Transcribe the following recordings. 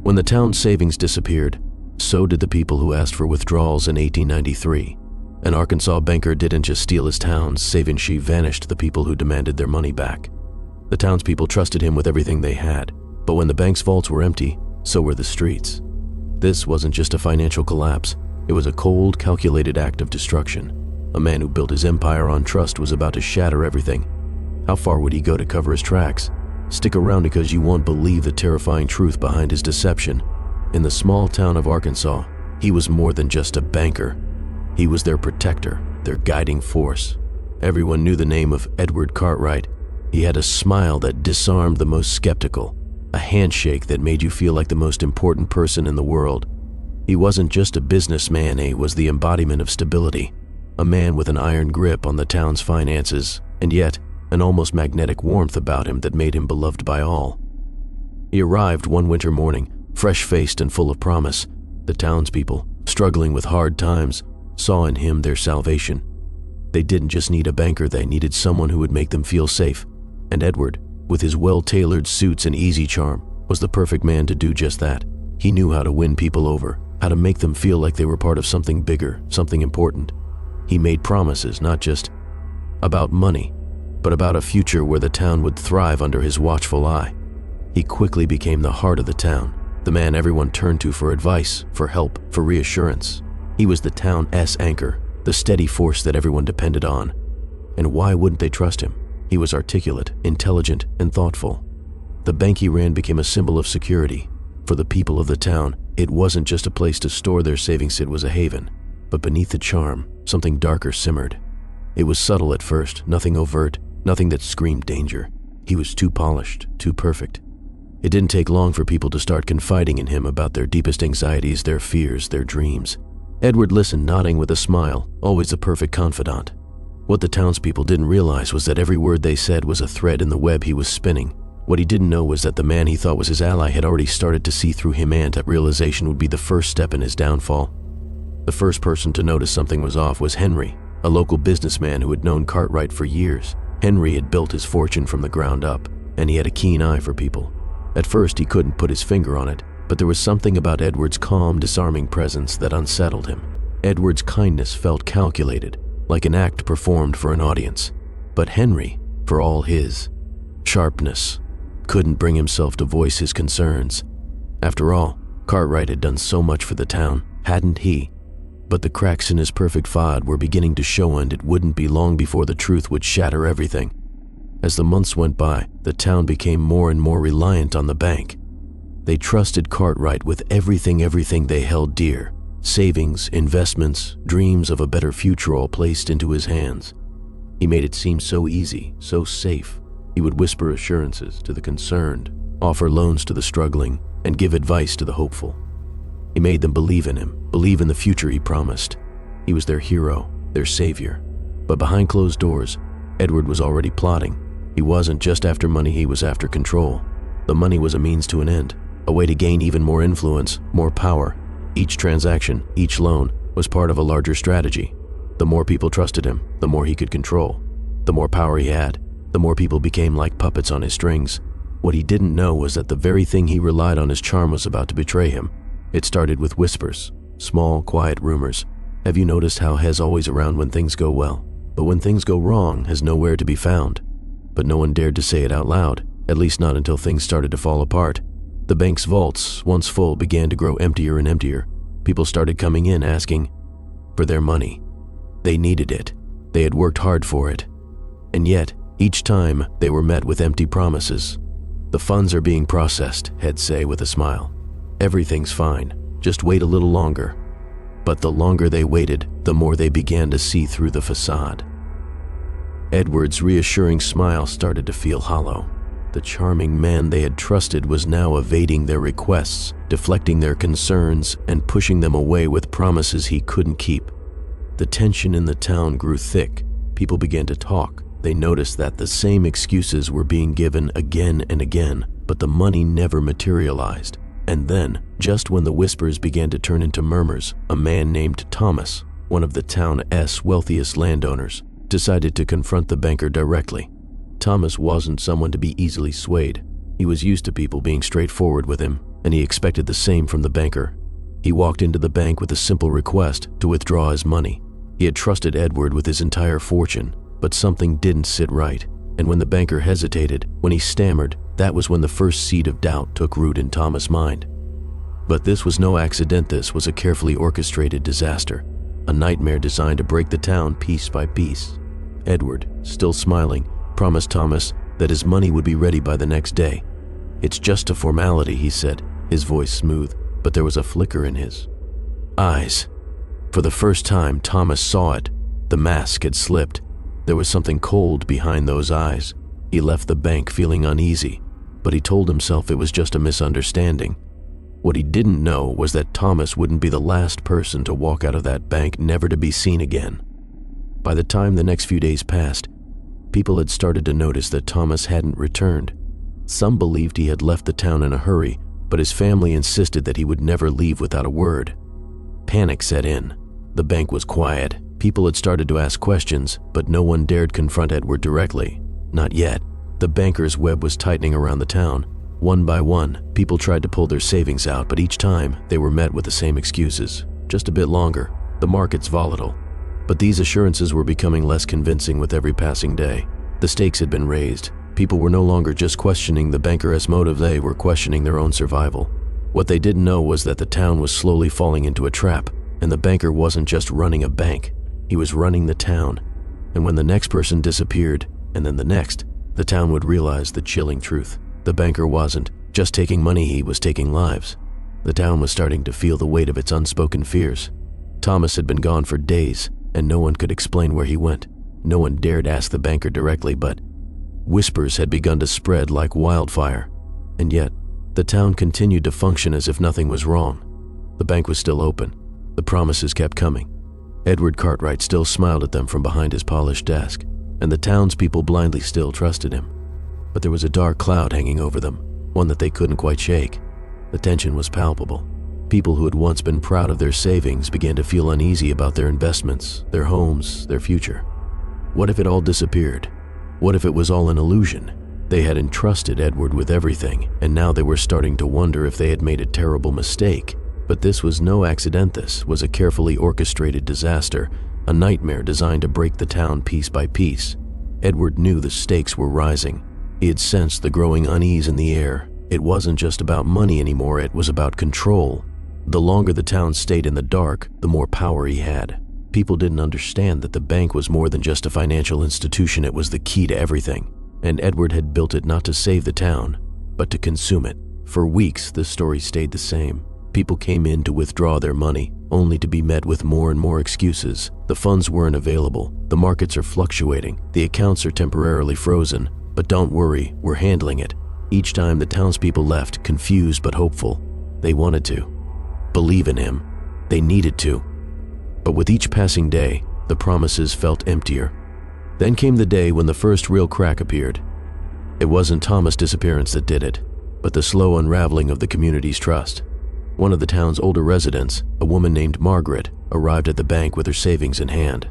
When the town's savings disappeared, so did the people who asked for withdrawals in 1893. An Arkansas banker didn't just steal his town's savings, she vanished the people who demanded their money back. The townspeople trusted him with everything they had, but when the bank's vaults were empty, so were the streets. This wasn't just a financial collapse, it was a cold, calculated act of destruction. A man who built his empire on trust was about to shatter everything. How far would he go to cover his tracks? Stick around because you won't believe the terrifying truth behind his deception. In the small town of Arkansas, he was more than just a banker. He was their protector, their guiding force. Everyone knew the name of Edward Cartwright. He had a smile that disarmed the most skeptical, a handshake that made you feel like the most important person in the world. He wasn't just a businessman, he was the embodiment of stability, a man with an iron grip on the town's finances, and yet an almost magnetic warmth about him that made him beloved by all. He arrived one winter morning, fresh-faced and full of promise. The townspeople, struggling with hard times, saw in him their salvation. They didn't just need a banker, they needed someone who would make them feel safe. And Edward, with his well-tailored suits and easy charm, was the perfect man to do just that. He knew how to win people over, how to make them feel like they were part of something bigger, something important. He made promises not just about money, but about a future where the town would thrive under his watchful eye. He quickly became the heart of the town, the man everyone turned to for advice, for help, for reassurance. He was the town's anchor, the steady force that everyone depended on. And why wouldn't they trust him? He was articulate, intelligent, and thoughtful. The bank he ran became a symbol of security. For the people of the town, it wasn't just a place to store their savings, it was a haven. But beneath the charm, something darker simmered. It was subtle at first, nothing overt, nothing that screamed danger. He was too polished, too perfect. It didn't take long for people to start confiding in him about their deepest anxieties, their fears, their dreams. Edward listened, nodding with a smile, always a perfect confidant. What the townspeople didn't realize was that every word they said was a thread in the web he was spinning. What he didn't know was that the man he thought was his ally had already started to see through him, and that realization would be the first step in his downfall. The first person to notice something was off was Henry, a local businessman who had known Cartwright for years. Henry had built his fortune from the ground up, and he had a keen eye for people. At first, he couldn't put his finger on it, but there was something about Edward's calm, disarming presence that unsettled him. Edward's kindness felt calculated, like an act performed for an audience. But Henry, for all his sharpness, couldn't bring himself to voice his concerns. After all, Cartwright had done so much for the town, hadn't he? But the cracks in his perfect facade were beginning to show, and it wouldn't be long before the truth would shatter everything. As the months went by, the town became more and more reliant on the bank. They trusted Cartwright with everything they held dear. Savings, investments, dreams of a better future all placed into his hands. He made it seem so easy, so safe. He would whisper assurances to the concerned, offer loans to the struggling, and give advice to the hopeful. He made them believe in him, believe in the future he promised. He was their hero, their savior. But behind closed doors, Edward was already plotting. He wasn't just after money, he was after control. The money was a means to an end, a way to gain even more influence, more power. Each transaction, each loan, was part of a larger strategy. The more people trusted him, the more he could control. The more power he had, the more people became like puppets on his strings. What he didn't know was that the very thing he relied on, his charm, was about to betray him. It started with whispers, small, quiet rumors. Have you noticed how Hez always around when things go well, but when things go wrong, Hez nowhere to be found? But no one dared to say it out loud, at least not until things started to fall apart. The bank's vaults, once full, began to grow emptier and emptier. People started coming in asking for their money. They needed it. They had worked hard for it. And yet, each time, they were met with empty promises. The funds are being processed, he'd say with a smile. Everything's fine. Just wait a little longer. But the longer they waited, the more they began to see through the facade. Edward's reassuring smile started to feel hollow. The charming man they had trusted was now evading their requests, deflecting their concerns, and pushing them away with promises he couldn't keep. The tension in the town grew thick. People began to talk. They noticed that the same excuses were being given again and again, but the money never materialized. And then, just when the whispers began to turn into murmurs, a man named Thomas, one of the town's wealthiest landowners, decided to confront the banker directly. Thomas wasn't someone to be easily swayed. He was used to people being straightforward with him. and he expected the same from the banker. He walked into the bank with a simple request to withdraw his money. He had trusted Edward with his entire fortune, but something didn't sit right, and when the banker hesitated, when he stammered, that was when the first seed of doubt took root in Thomas' mind. But this was no accident. This was a carefully orchestrated disaster, a nightmare designed to break the town piece by piece. Edward, still smiling, promised Thomas that his money would be ready by the next day. "It's just a formality," he said, his voice smooth, but there was a flicker in his eyes. For the first time, Thomas saw it. The mask had slipped. There was something cold behind those eyes. He left the bank feeling uneasy, but he told himself it was just a misunderstanding. What he didn't know was that Thomas wouldn't be the last person to walk out of that bank never to be seen again. By the time the next few days passed, people had started to notice that Thomas hadn't returned. Some believed he had left the town in a hurry, but his family insisted that he would never leave without a word. Panic set in. The bank was quiet. People had started to ask questions, but no one dared confront Edward directly. Not yet. The banker's web was tightening around the town. One by one, people tried to pull their savings out, but each time they were met with the same excuses. Just a bit longer. The market's volatile. But these assurances were becoming less convincing with every passing day. The stakes had been raised. People were no longer just questioning the banker's motive, they were questioning their own survival. What they didn't know was that the town was slowly falling into a trap, and the banker wasn't just running a bank, he was running the town. And when the next person disappeared, and then the next, the town would realize the chilling truth. The banker wasn't just taking money, he was taking lives. The town was starting to feel the weight of its unspoken fears. Thomas had been gone for days, and no one could explain where he went. No one dared ask the banker directly, but whispers had begun to spread like wildfire. And yet, the town continued to function as if nothing was wrong. The bank was still open. The promises kept coming. Edward Cartwright still smiled at them from behind his polished desk, and the townspeople blindly still trusted him. But there was a dark cloud hanging over them, one that they couldn't quite shake. The tension was palpable. People who had once been proud of their savings began to feel uneasy about their investments, their homes, their future. What if it all disappeared? What if it was all an illusion? They had entrusted Edward with everything, and now they were starting to wonder if they had made a terrible mistake. But this was no accident. This was a carefully orchestrated disaster, a nightmare designed to break the town piece by piece. Edward knew the stakes were rising. He had sensed the growing unease in the air. It wasn't just about money anymore, it was about control. The longer the town stayed in the dark, the more power he had. People didn't understand that the bank was more than just a financial institution, it was the key to everything. And Edward had built it not to save the town, but to consume it. For weeks, the story stayed the same. People came in to withdraw their money, only to be met with more and more excuses. The funds weren't available, the markets are fluctuating, the accounts are temporarily frozen. But don't worry, we're handling it. Each time the townspeople left, confused but hopeful. They wanted to believe in him. They needed to. But with each passing day, the promises felt emptier. Then came the day when the first real crack appeared. It wasn't Thomas' disappearance that did it, but the slow unraveling of the community's trust. One of the town's older residents, a woman named Margaret, arrived at the bank with her savings in hand.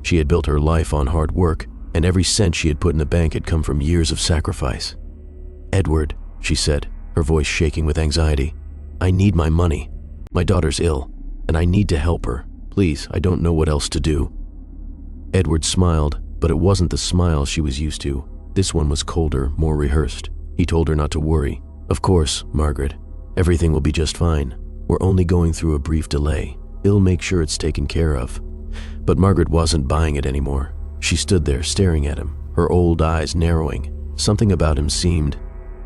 She had built her life on hard work, and every cent she had put in the bank had come from years of sacrifice. "Edward," she said, her voice shaking with anxiety, "I need my money. My daughter's ill, and I need to help her. Please, I don't know what else to do." Edward smiled, but it wasn't the smile she was used to. This one was colder, more rehearsed. He told her not to worry. "Of course, Margaret. Everything will be just fine. We're only going through a brief delay. He'll make sure it's taken care of." But Margaret wasn't buying it anymore. She stood there staring at him, her old eyes narrowing. Something about him seemed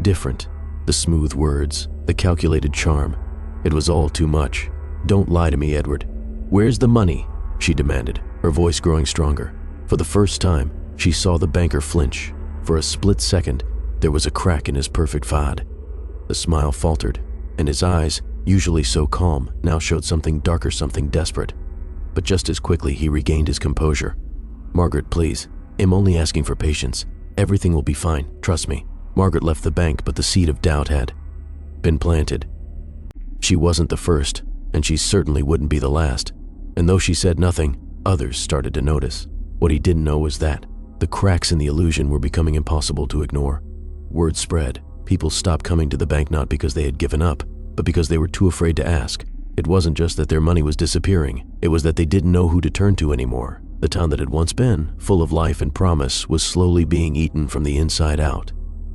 different. The smooth words, the calculated charm. It was all too much. "Don't lie to me, Edward. Where's the money?" she demanded, her voice growing stronger. For the first time, she saw the banker flinch. For a split second, there was a crack in his perfect facade. The smile faltered, and his eyes, usually so calm, now showed something darker, something desperate. But just as quickly, he regained his composure. "Margaret, please. I'm only asking for patience. Everything will be fine, trust me." Margaret left the bank, but the seed of doubt had been planted. She wasn't the first, and she certainly wouldn't be the last. And though she said nothing, others started to notice. What he didn't know was that the cracks in the illusion were becoming impossible to ignore. Word spread. People stopped coming to the bank not because they had given up, but because they were too afraid to ask. It wasn't just that their money was disappearing, it was that they didn't know who to turn to anymore. The town that had once been, full of life and promise, was slowly being eaten from the inside out.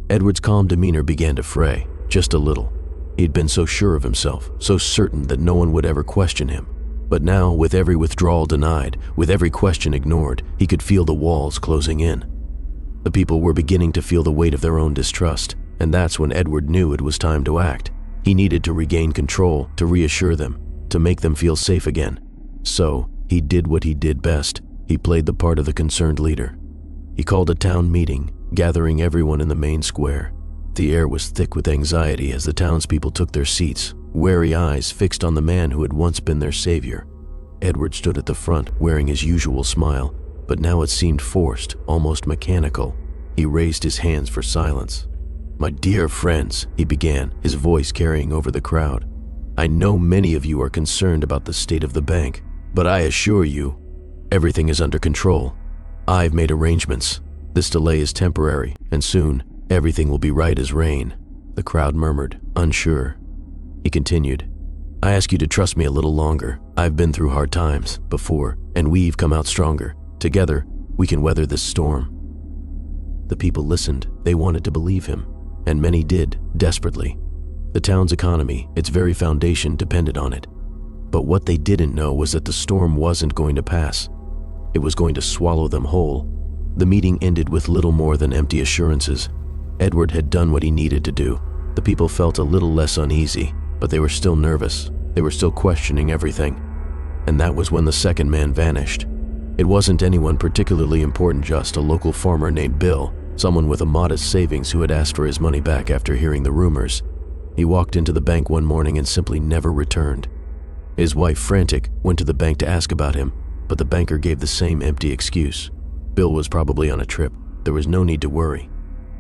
Edward's calm demeanor began to fray, just a little. He'd been so sure of himself, so certain that no one would ever question him. But now, with every withdrawal denied, with every question ignored, he could feel the walls closing in. The people were beginning to feel the weight of their own distrust, and that's when Edward knew it was time to act. He needed to regain control, to reassure them, to make them feel safe again. So, he did what he did best. He played the part of the concerned leader. He called a town meeting, gathering everyone in the main square. The air was thick with anxiety as the townspeople took their seats, wary eyes fixed on the man who had once been their savior. Edward stood at the front, wearing his usual smile, but now it seemed forced, almost mechanical. He raised his hands for silence. "My dear friends," he began, his voice carrying over the crowd. "I know many of you are concerned about the state of the bank, but I assure you, everything is under control. I've made arrangements. This delay is temporary, and soon, everything will be right as rain." The crowd murmured, unsure. He continued, "I ask you to trust me a little longer. I've been through hard times before, and we've come out stronger. Together, we can weather this storm." The people listened. They wanted to believe him, and many did, desperately. The town's economy, its very foundation, depended on it. But what they didn't know was that the storm wasn't going to pass. It was going to swallow them whole. The meeting ended with little more than empty assurances. Edward had done what he needed to do. The people felt a little less uneasy, but they were still nervous. They were still questioning everything. And that was when the second man vanished. It wasn't anyone particularly important, just a local farmer named Bill, someone with a modest savings who had asked for his money back after hearing the rumors. He walked into the bank one morning and simply never returned. His wife, frantic, went to the bank to ask about him, but the banker gave the same empty excuse. Bill was probably on a trip. There was no need to worry.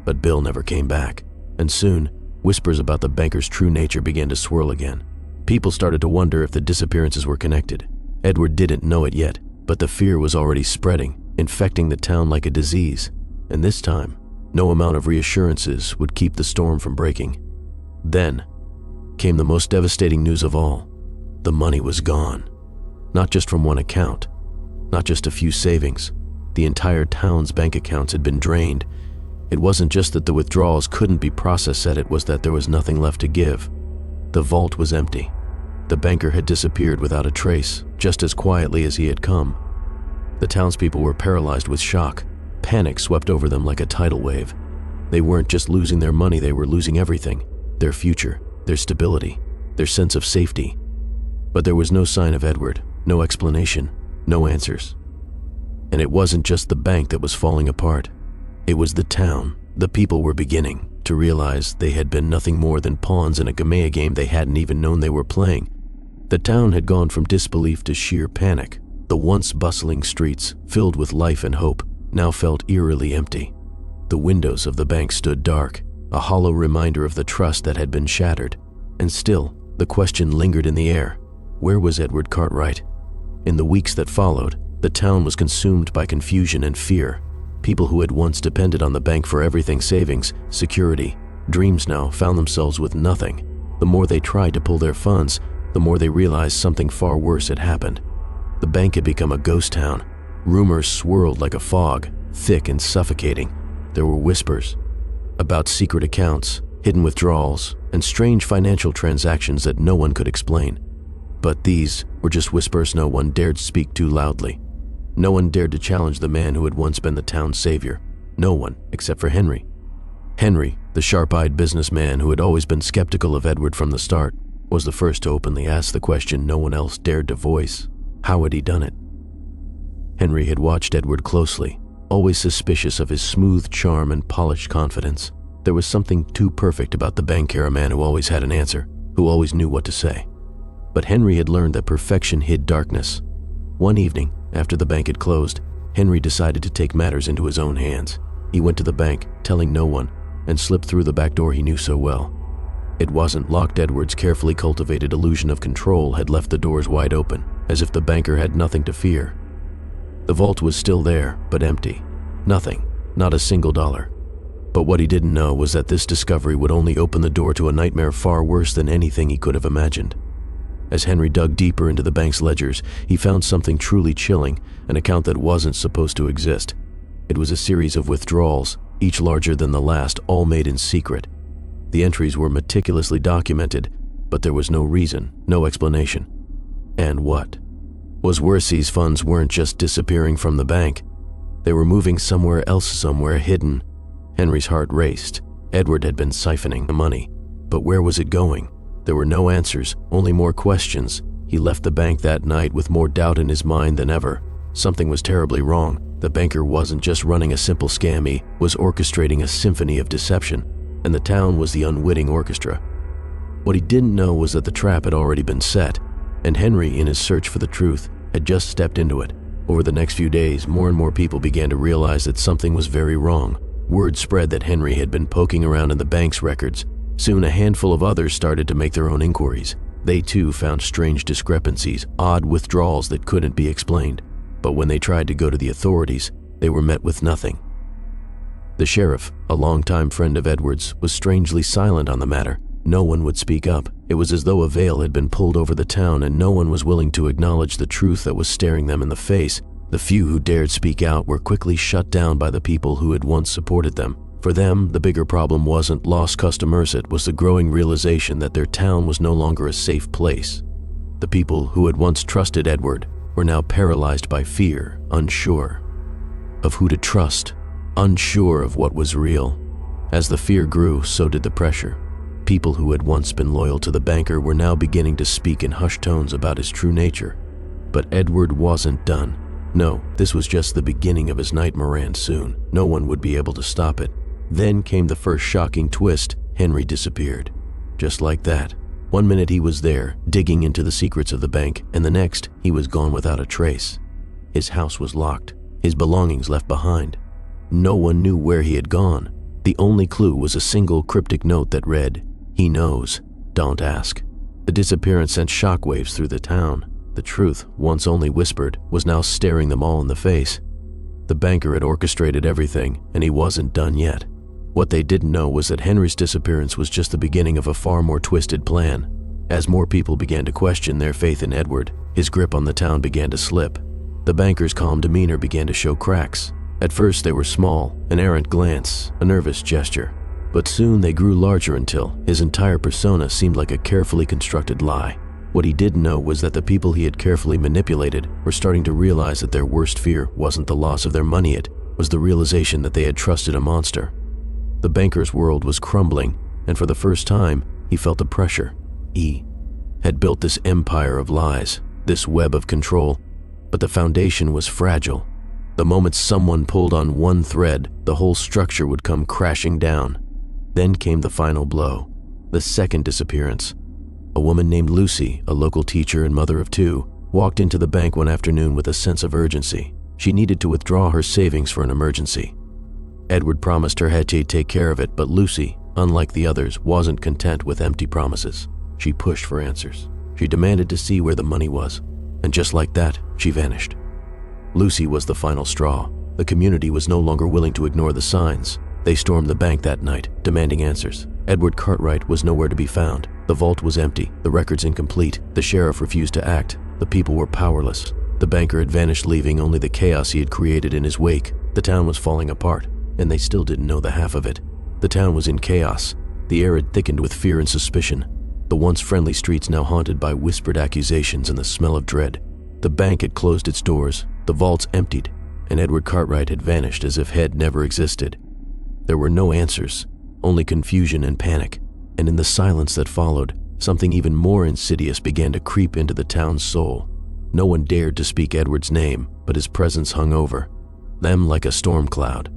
But Bill never came back, and soon, whispers about the banker's true nature began to swirl again. People started to wonder if the disappearances were connected. Edward didn't know it yet, but the fear was already spreading, infecting the town like a disease. And this time, no amount of reassurances would keep the storm from breaking. Then came the most devastating news of all. The money was gone. Not just from one account, not just a few savings. The entire town's bank accounts had been drained. It wasn't just that the withdrawals couldn't be processed, it was that there was nothing left to give. The vault was empty. The banker had disappeared without a trace, just as quietly as he had come. The townspeople were paralyzed with shock. Panic swept over them like a tidal wave. They weren't just losing their money, they were losing everything. Their future, their stability, their sense of safety. But there was no sign of Edward, no explanation, no answers. And it wasn't just the bank that was falling apart. It was the town. The people were beginning to realize they had been nothing more than pawns in a Gamea game they hadn't even known they were playing. The town had gone from disbelief to sheer panic. The once bustling streets, filled with life and hope, now felt eerily empty. The windows of the bank stood dark, a hollow reminder of the trust that had been shattered. And still, the question lingered in the air. Where was Edward Cartwright? In the weeks that followed, the town was consumed by confusion and fear. People who had once depended on the bank for everything, savings, security, dreams, now found themselves with nothing. The more they tried to pull their funds, the more they realized something far worse had happened. The bank had become a ghost town. Rumors swirled like a fog, thick and suffocating. There were whispers about secret accounts, hidden withdrawals, and strange financial transactions that no one could explain. But these were just whispers. No one dared speak too loudly. No one dared to challenge the man who had once been the town's savior. No one, except for Henry. Henry, the sharp-eyed businessman who had always been skeptical of Edward from the start, was the first to openly ask the question no one else dared to voice. How had he done it? Henry had watched Edward closely, always suspicious of his smooth charm and polished confidence. There was something too perfect about the banker, a man who always had an answer, who always knew what to say. But Henry had learned that perfection hid darkness. One evening, after the bank had closed, Henry decided to take matters into his own hands. He went to the bank, telling no one, and slipped through the back door he knew so well. It wasn't locked. Edward's carefully cultivated illusion of control had left the doors wide open, as if the banker had nothing to fear. The vault was still there, but empty. Nothing, not a single dollar. But what he didn't know was that this discovery would only open the door to a nightmare far worse than anything he could have imagined. As Henry dug deeper into the bank's ledgers, he found something truly chilling, an account that wasn't supposed to exist. It was a series of withdrawals, each larger than the last, all made in secret. The entries were meticulously documented, but there was no reason, no explanation. And what was worse, these funds weren't just disappearing from the bank. They were moving somewhere else, somewhere hidden. Henry's heart raced. Edward had been siphoning the money, but where was it going? There were no answers, only more questions. He left the bank that night with more doubt in his mind than ever. Something was terribly wrong. The banker wasn't just running a simple scam, he was orchestrating a symphony of deception, and the town was the unwitting orchestra. What he didn't know was that the trap had already been set, and Henry, in his search for the truth, had just stepped into it. Over the next few days, more and more people began to realize that something was very wrong. Word spread that Henry had been poking around in the bank's records. Soon a handful of others started to make their own inquiries. They too found strange discrepancies, odd withdrawals that couldn't be explained. But when they tried to go to the authorities, they were met with nothing. The sheriff, a longtime friend of Edward's, was strangely silent on the matter. No one would speak up. It was as though a veil had been pulled over the town and no one was willing to acknowledge the truth that was staring them in the face. The few who dared speak out were quickly shut down by the people who had once supported them. For them, the bigger problem wasn't lost customers, it was the growing realization that their town was no longer a safe place. The people who had once trusted Edward were now paralyzed by fear, unsure of who to trust, unsure of what was real. As the fear grew, so did the pressure. People who had once been loyal to the banker were now beginning to speak in hushed tones about his true nature. But Edward wasn't done. No, this was just the beginning of his nightmare, and soon no one would be able to stop it. Then came the first shocking twist. Henry disappeared. Just like that. One minute he was there, digging into the secrets of the bank, and the next, he was gone without a trace. His house was locked, his belongings left behind. No one knew where he had gone. The only clue was a single cryptic note that read, "He knows, don't ask." The disappearance sent shockwaves through the town. The truth, once only whispered, was now staring them all in the face. The banker had orchestrated everything, and he wasn't done yet. What they didn't know was that Henry's disappearance was just the beginning of a far more twisted plan. As more people began to question their faith in Edward, his grip on the town began to slip. The banker's calm demeanor began to show cracks. At first they were small, an errant glance, a nervous gesture. But soon they grew larger until his entire persona seemed like a carefully constructed lie. What he didn't know was that the people he had carefully manipulated were starting to realize that their worst fear wasn't the loss of their money, it was the realization that they had trusted a monster. The banker's world was crumbling, and for the first time, he felt the pressure. He had built this empire of lies, this web of control, but the foundation was fragile. The moment someone pulled on one thread, the whole structure would come crashing down. Then came the final blow, the second disappearance. A woman named Lucy, a local teacher and mother of two, walked into the bank one afternoon with a sense of urgency. She needed to withdraw her savings for an emergency. Edward promised her he'd take care of it, but Lucy, unlike the others, wasn't content with empty promises. She pushed for answers. She demanded to see where the money was, and just like that, she vanished. Lucy was the final straw. The community was no longer willing to ignore the signs. They stormed the bank that night, demanding answers. Edward Cartwright was nowhere to be found. The vault was empty, the records incomplete. The sheriff refused to act. The people were powerless. The banker had vanished, leaving only the chaos he had created in his wake. The town was falling apart, and they still didn't know the half of it. The town was in chaos. The air had thickened with fear and suspicion. The once friendly streets now haunted by whispered accusations and the smell of dread. The bank had closed its doors, the vaults emptied, and Edward Cartwright had vanished as if he'd never existed. There were no answers, only confusion and panic, and in the silence that followed, something even more insidious began to creep into the town's soul. No one dared to speak Edward's name, but his presence hung over them like a storm cloud.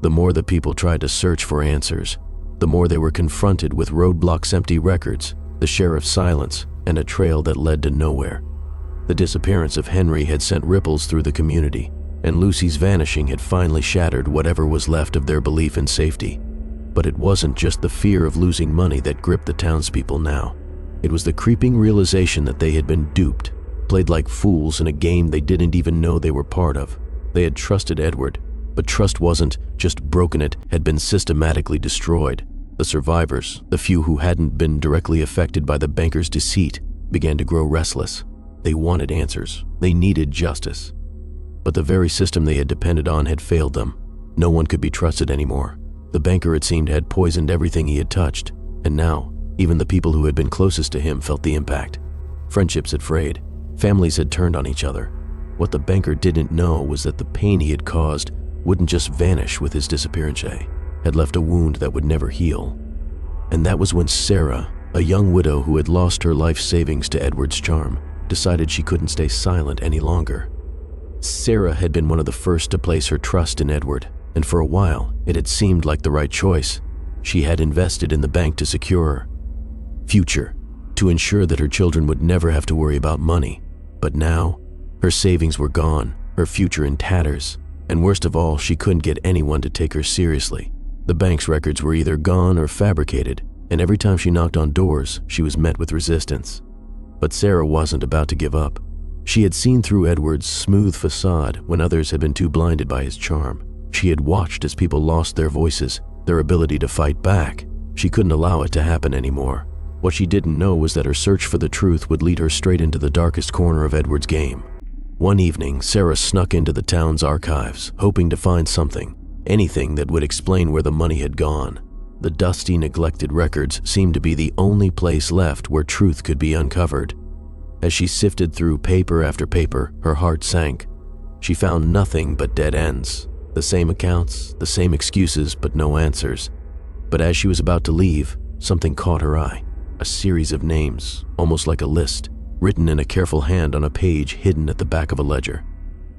The more the people tried to search for answers, the more they were confronted with roadblocks, empty records, the sheriff's silence, and a trail that led to nowhere. The disappearance of Henry had sent ripples through the community, and Lucy's vanishing had finally shattered whatever was left of their belief in safety. But it wasn't just the fear of losing money that gripped the townspeople now. It was the creeping realization that they had been duped, played like fools in a game they didn't even know they were part of. They had trusted Edward, But trust wasn't just broken, it had been systematically destroyed. The survivors, the few who hadn't been directly affected by the banker's deceit, began to grow restless. They wanted answers. They needed justice. But the very system they had depended on had failed them. No one could be trusted anymore. The banker, it seemed, had poisoned everything he had touched, and now, even the people who had been closest to him felt the impact. Friendships had frayed. Families had turned on each other. What the banker didn't know was that the pain he had caused wouldn't just vanish with his disappearance, had left a wound that would never heal. And that was when Sarah, a young widow who had lost her life savings to Edward's charm, decided she couldn't stay silent any longer. Sarah had been one of the first to place her trust in Edward, and for a while, it had seemed like the right choice. She had invested in the bank to secure her future, to ensure that her children would never have to worry about money. But now, her savings were gone, her future in tatters, and worst of all, she couldn't get anyone to take her seriously. The bank's records were either gone or fabricated, and every time she knocked on doors, she was met with resistance. But Sarah wasn't about to give up. She had seen through Edward's smooth facade when others had been too blinded by his charm. She had watched as people lost their voices, their ability to fight back. She couldn't allow it to happen anymore. What she didn't know was that her search for the truth would lead her straight into the darkest corner of Edward's game. One evening, Sarah snuck into the town's archives, hoping to find something, anything that would explain where the money had gone. The dusty, neglected records seemed to be the only place left where truth could be uncovered. As she sifted through paper after paper, her heart sank. She found nothing but dead ends. The same accounts, the same excuses, but no answers. But as she was about to leave, something caught her eye. A series of names, almost like a list, written in a careful hand on a page hidden at the back of a ledger.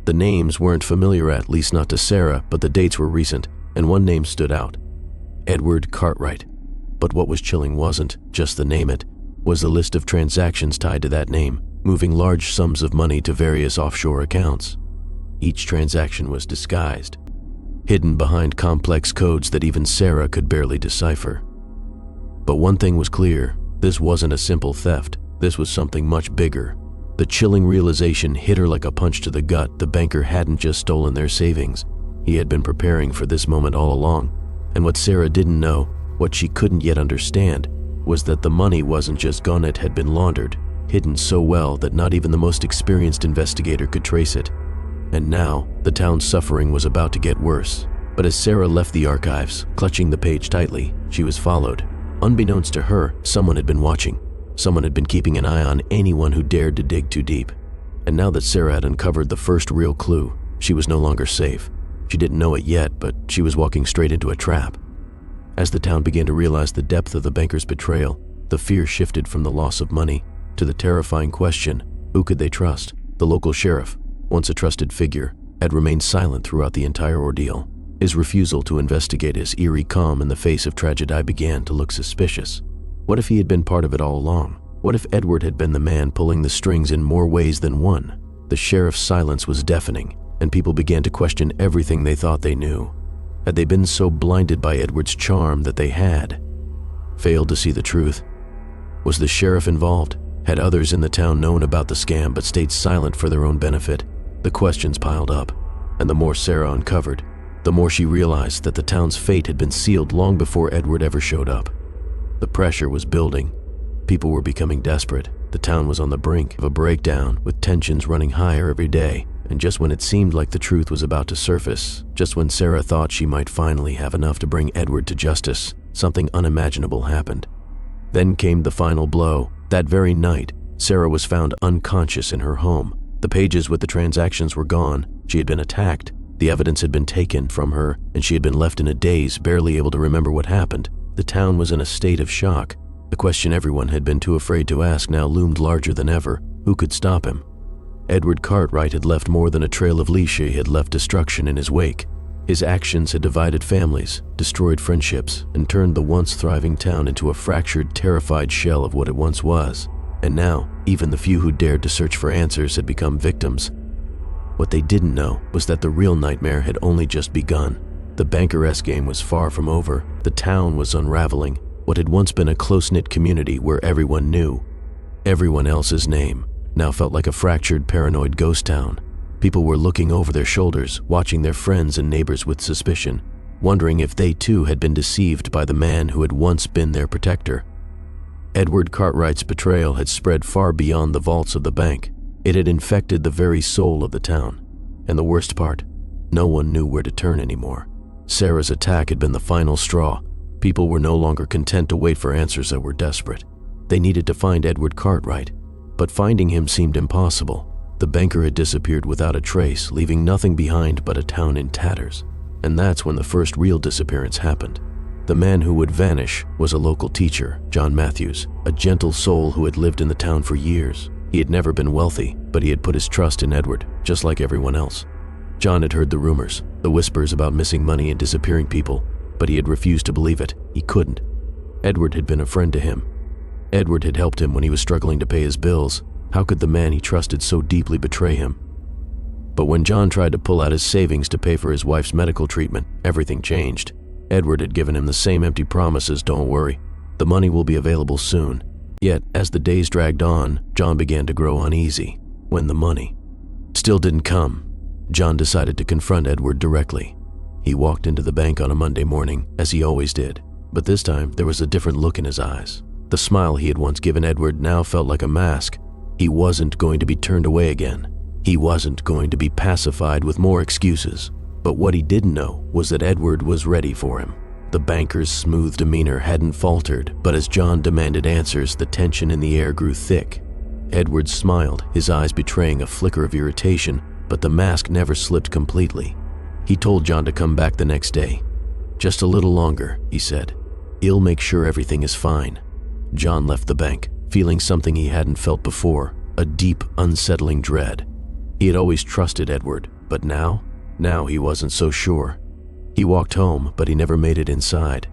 The names weren't familiar, at least not to Sarah, but the dates were recent, and one name stood out: Edward Cartwright. But what was chilling wasn't just the name, it was the list of transactions tied to that name, moving large sums of money to various offshore accounts. Each transaction was disguised, hidden behind complex codes that even Sarah could barely decipher. But one thing was clear: this wasn't a simple theft. This was something much bigger. The chilling realization hit her like a punch to the gut. The banker hadn't just stolen their savings. He had been preparing for this moment all along. And what Sarah didn't know, what she couldn't yet understand, was that the money wasn't just gone, it had been laundered, hidden so well that not even the most experienced investigator could trace it. And now, the town's suffering was about to get worse. But as Sarah left the archives, clutching the page tightly, she was followed. Unbeknownst to her, someone had been watching. Someone had been keeping an eye on anyone who dared to dig too deep. And now that Sarah had uncovered the first real clue, she was no longer safe. She didn't know it yet, but she was walking straight into a trap. As the town began to realize the depth of the banker's betrayal, the fear shifted from the loss of money to the terrifying question: who could they trust? The local sheriff, once a trusted figure, had remained silent throughout the entire ordeal. His refusal to investigate, his eerie calm in the face of tragedy, began to look suspicious. What if he had been part of it all along? What if Edward had been the man pulling the strings in more ways than one? The sheriff's silence was deafening, and people began to question everything they thought they knew. Had they been so blinded by Edward's charm that they had failed to see the truth? Was the sheriff involved? Had others in the town known about the scam but stayed silent for their own benefit? The questions piled up, and the more Sarah uncovered, the more she realized that the town's fate had been sealed long before Edward ever showed up. The pressure was building. People were becoming desperate. The town was on the brink of a breakdown, with tensions running higher every day. And just when it seemed like the truth was about to surface, just when Sarah thought she might finally have enough to bring Edward to justice, something unimaginable happened. Then came the final blow. That very night, Sarah was found unconscious in her home. The pages with the transactions were gone. She had been attacked. The evidence had been taken from her, and she had been left in a daze, barely able to remember what happened. The town was in a state of shock. The question everyone had been too afraid to ask now loomed larger than ever. Who could stop him? Edward Cartwright had left more than a trail of leash. He had left destruction in his wake. His actions had divided families, destroyed friendships, and turned the once thriving town into a fractured, terrified shell of what it once was. And now, even the few who dared to search for answers had become victims. What they didn't know was that the real nightmare had only just begun. The banker-esque game was far from over. The town was unraveling. What had once been a close-knit community where everyone knew everyone else's name now felt like a fractured, paranoid ghost town. People were looking over their shoulders, watching their friends and neighbors with suspicion, wondering if they too had been deceived by the man who had once been their protector. Edward Cartwright's betrayal had spread far beyond the vaults of the bank. It had infected the very soul of the town. And the worst part, no one knew where to turn anymore. Sarah's attack had been the final straw. People were no longer content to wait for answers that were desperate. They needed to find Edward Cartwright, but finding him seemed impossible. The banker had disappeared without a trace, leaving nothing behind but a town in tatters. And that's when the first real disappearance happened. The man who would vanish was a local teacher, John Matthews, a gentle soul who had lived in the town for years. He had never been wealthy, but he had put his trust in Edward, just like everyone else. John had heard the rumors, the whispers about missing money and disappearing people, but he had refused to believe it. He couldn't. Edward had been a friend to him. Edward had helped him when he was struggling to pay his bills. How could the man he trusted so deeply betray him? But when John tried to pull out his savings to pay for his wife's medical treatment, everything changed. Edward had given him the same empty promises, "Don't worry, the money will be available soon." Yet, as the days dragged on, John began to grow uneasy. When the money still didn't come, John decided to confront Edward directly. He walked into the bank on a Monday morning, as he always did, but this time there was a different look in his eyes. The smile he had once given Edward now felt like a mask. He wasn't going to be turned away again. He wasn't going to be pacified with more excuses. But what he didn't know was that Edward was ready for him. The banker's smooth demeanor hadn't faltered, but as John demanded answers, the tension in the air grew thick. Edward smiled, his eyes betraying a flicker of irritation, but the mask never slipped completely. He told John to come back the next day. "Just a little longer," he said. "He'll make sure everything is fine." John left the bank, feeling something he hadn't felt before, a deep, unsettling dread. He had always trusted Edward, but now he wasn't so sure. He walked home, but he never made it inside.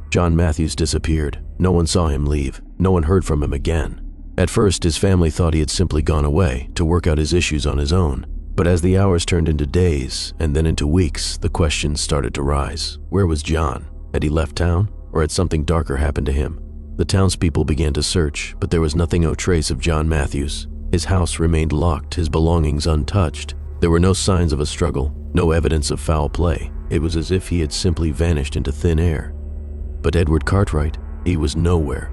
John Matthews disappeared. No one saw him leave. No one heard from him again. At first, his family thought he had simply gone away to work out his issues on his own. But as the hours turned into days and then into weeks, the questions started to rise. Where was John? Had he left town, or had something darker happened to him? The townspeople began to search, but there was nothing, no trace of John Matthews. His house remained locked, his belongings untouched. There were no signs of a struggle, no evidence of foul play. It was as if he had simply vanished into thin air. But Edward Cartwright, he was nowhere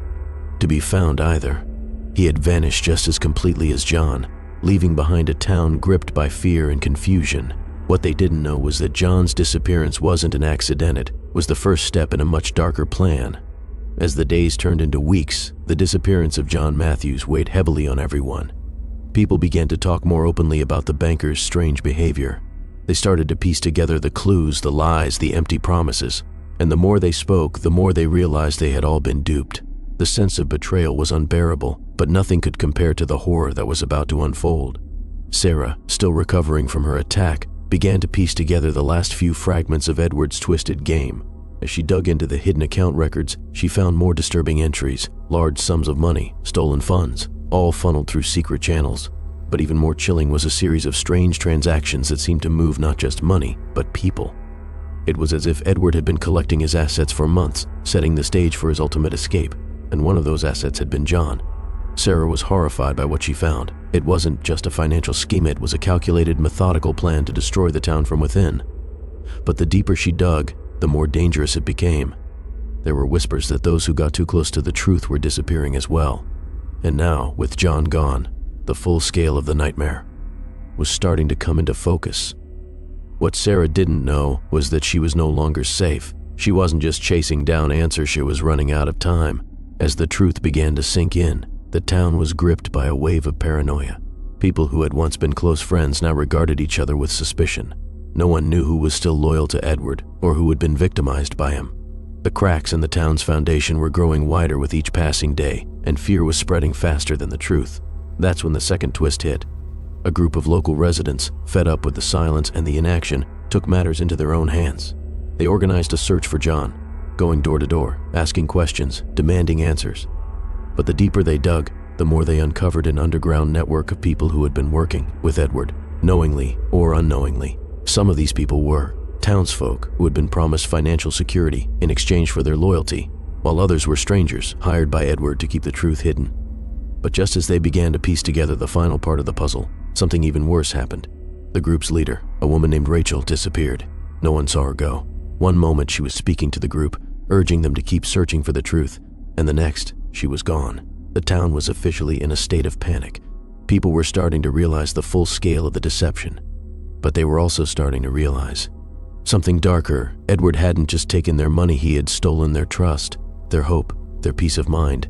to be found either. He had vanished just as completely as John, leaving behind a town gripped by fear and confusion. What they didn't know was that John's disappearance wasn't an accident, it was the first step in a much darker plan. As the days turned into weeks, the disappearance of John Matthews weighed heavily on everyone. People began to talk more openly about the banker's strange behavior. They started to piece together the clues, the lies, the empty promises, and the more they spoke, the more they realized they had all been duped. The sense of betrayal was unbearable, but nothing could compare to the horror that was about to unfold. Sarah, still recovering from her attack, began to piece together the last few fragments of Edward's twisted game. As she dug into the hidden account records, she found more disturbing entries, large sums of money, stolen funds, all funneled through secret channels. But even more chilling was a series of strange transactions that seemed to move not just money, but people. It was as if Edward had been collecting his assets for months, setting the stage for his ultimate escape, and one of those assets had been John. Sarah was horrified by what she found. It wasn't just a financial scheme, it was a calculated, methodical plan to destroy the town from within. But the deeper she dug, the more dangerous it became. There were whispers that those who got too close to the truth were disappearing as well. And now, with John gone, the full scale of the nightmare was starting to come into focus. What Sarah didn't know was that she was no longer safe. She wasn't just chasing down answers, she was running out of time. As the truth began to sink in, the town was gripped by a wave of paranoia. People who had once been close friends now regarded each other with suspicion. No one knew who was still loyal to Edward or who had been victimized by him. The cracks in the town's foundation were growing wider with each passing day, and fear was spreading faster than the truth. That's when the second twist hit. A group of local residents, fed up with the silence and the inaction, took matters into their own hands. They organized a search for John, going door to door, asking questions, demanding answers. But the deeper they dug, the more they uncovered an underground network of people who had been working with Edward, knowingly or unknowingly. Some of these people were townsfolk who had been promised financial security in exchange for their loyalty, while others were strangers hired by Edward to keep the truth hidden. But just as they began to piece together the final part of the puzzle, something even worse happened. The group's leader, a woman named Rachel, disappeared. No one saw her go. One moment she was speaking to the group, urging them to keep searching for the truth, and the next, she was gone. The town was officially in a state of panic. People were starting to realize the full scale of the deception, but they were also starting to realize something darker. Edward hadn't just taken their money, he had stolen their trust, their hope, their peace of mind.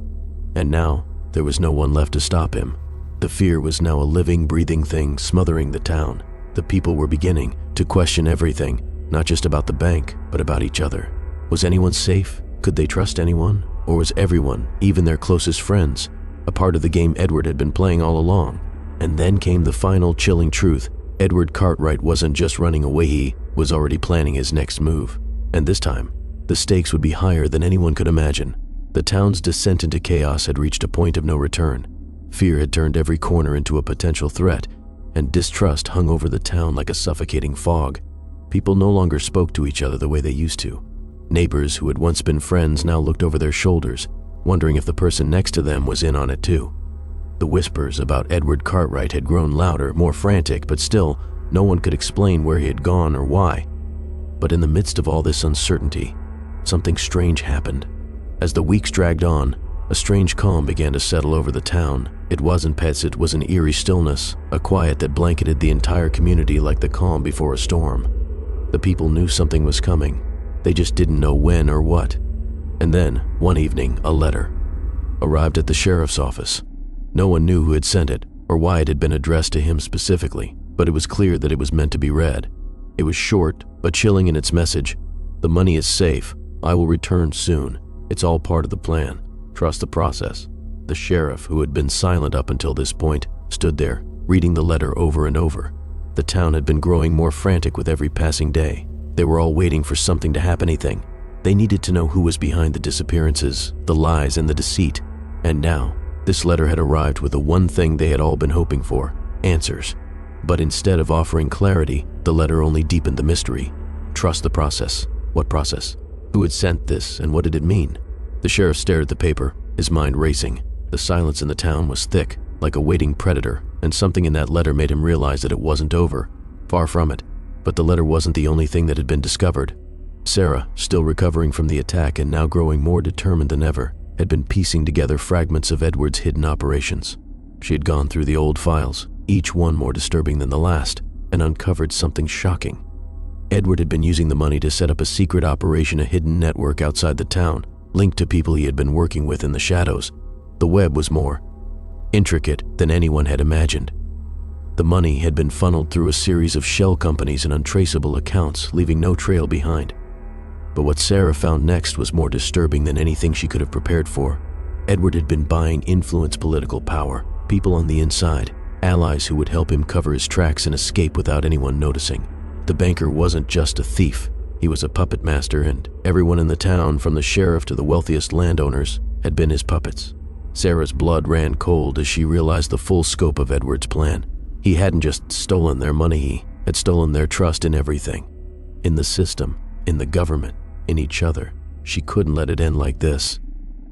And now, there was no one left to stop him. The fear was now a living, breathing thing smothering the town. The people were beginning to question everything, not just about the bank, but about each other. Was anyone safe? Could they trust anyone? Or was everyone, even their closest friends, a part of the game Edward had been playing all along? And then came the final chilling truth. Edward Cartwright wasn't just running away, he was already planning his next move. And this time, the stakes would be higher than anyone could imagine. The town's descent into chaos had reached a point of no return. Fear had turned every corner into a potential threat, and distrust hung over the town like a suffocating fog. People no longer spoke to each other the way they used to. Neighbors who had once been friends now looked over their shoulders, wondering if the person next to them was in on it too. The whispers about Edward Cartwright had grown louder, more frantic, but still, no one could explain where he had gone or why. But in the midst of all this uncertainty, something strange happened. As the weeks dragged on, a strange calm began to settle over the town. It wasn't pets, it was an eerie stillness, a quiet that blanketed the entire community like the calm before a storm. The people knew something was coming. They just didn't know when or what. And then, one evening, a letter arrived at the sheriff's office. No one knew who had sent it or why it had been addressed to him specifically, but it was clear that it was meant to be read. It was short, but chilling in its message. The money is safe. I will return soon. It's all part of the plan. Trust the process. The sheriff, who had been silent up until this point, stood there, reading the letter over and over. The town had been growing more frantic with every passing day. They were all waiting for something to happen, anything. They needed to know who was behind the disappearances, the lies, and the deceit. And now, this letter had arrived with the one thing they had all been hoping for: answers. But instead of offering clarity, the letter only deepened the mystery. Trust the process. What process? Who had sent this, and what did it mean? The sheriff stared at the paper, his mind racing. The silence in the town was thick, like a waiting predator, and something in that letter made him realize that it wasn't over. Far from it. But the letter wasn't the only thing that had been discovered. Sarah, still recovering from the attack and now growing more determined than ever, had been piecing together fragments of Edward's hidden operations. She had gone through the old files, each one more disturbing than the last, and uncovered something shocking. Edward had been using the money to set up a secret operation, a hidden network outside the town, linked to people he had been working with in the shadows. The web was more intricate than anyone had imagined. The money had been funneled through a series of shell companies and untraceable accounts, leaving no trail behind. But what Sarah found next was more disturbing than anything she could have prepared for. Edward had been buying influence, political power, people on the inside, allies who would help him cover his tracks and escape without anyone noticing. The banker wasn't just a thief, he was a puppet master, and everyone in the town, from the sheriff to the wealthiest landowners, had been his puppets. Sarah's blood ran cold as she realized the full scope of Edward's plan. He hadn't just stolen their money, he had stolen their trust in everything. In the system, in the government, in each other. She couldn't let it end like this.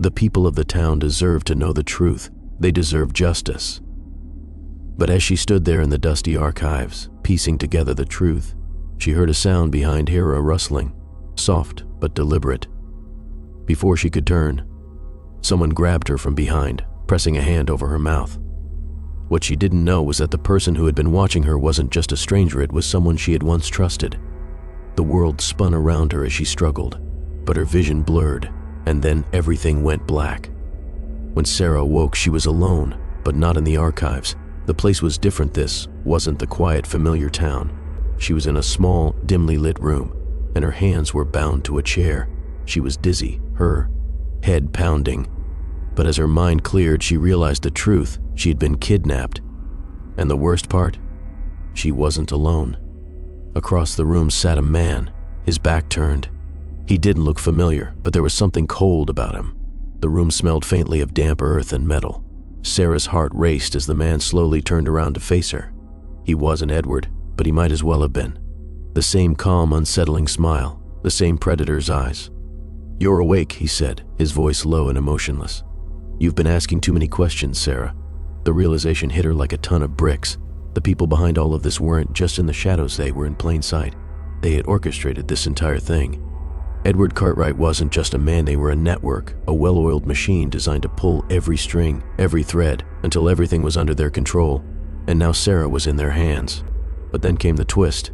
The people of the town deserved to know the truth. They deserved justice. But as she stood there in the dusty archives, piecing together the truth, she heard a sound behind her, a rustling, soft but deliberate. Before she could turn, someone grabbed her from behind, pressing a hand over her mouth. What she didn't know was that the person who had been watching her wasn't just a stranger, it was someone she had once trusted. The world spun around her as she struggled, but her vision blurred, and then everything went black. When Sarah awoke, she was alone, but not in the archives. The place was different. This wasn't the quiet, familiar town. She was in a small, dimly lit room, and her hands were bound to a chair. She was dizzy, her head pounding. But as her mind cleared, she realized the truth. She had been kidnapped. And the worst part? She wasn't alone. Across the room sat a man, his back turned. He didn't look familiar, but there was something cold about him. The room smelled faintly of damp earth and metal. Sarah's heart raced as the man slowly turned around to face her. He wasn't Edward, but he might as well have been. The same calm, unsettling smile, the same predator's eyes. "You're awake," he said, his voice low and emotionless. "You've been asking too many questions, Sarah." The realization hit her like a ton of bricks. The people behind all of this weren't just in the shadows, they were in plain sight. They had orchestrated this entire thing. Edward Cartwright wasn't just a man, they were a network, a well-oiled machine designed to pull every string, every thread, until everything was under their control. And now Sarah was in their hands. But then came the twist.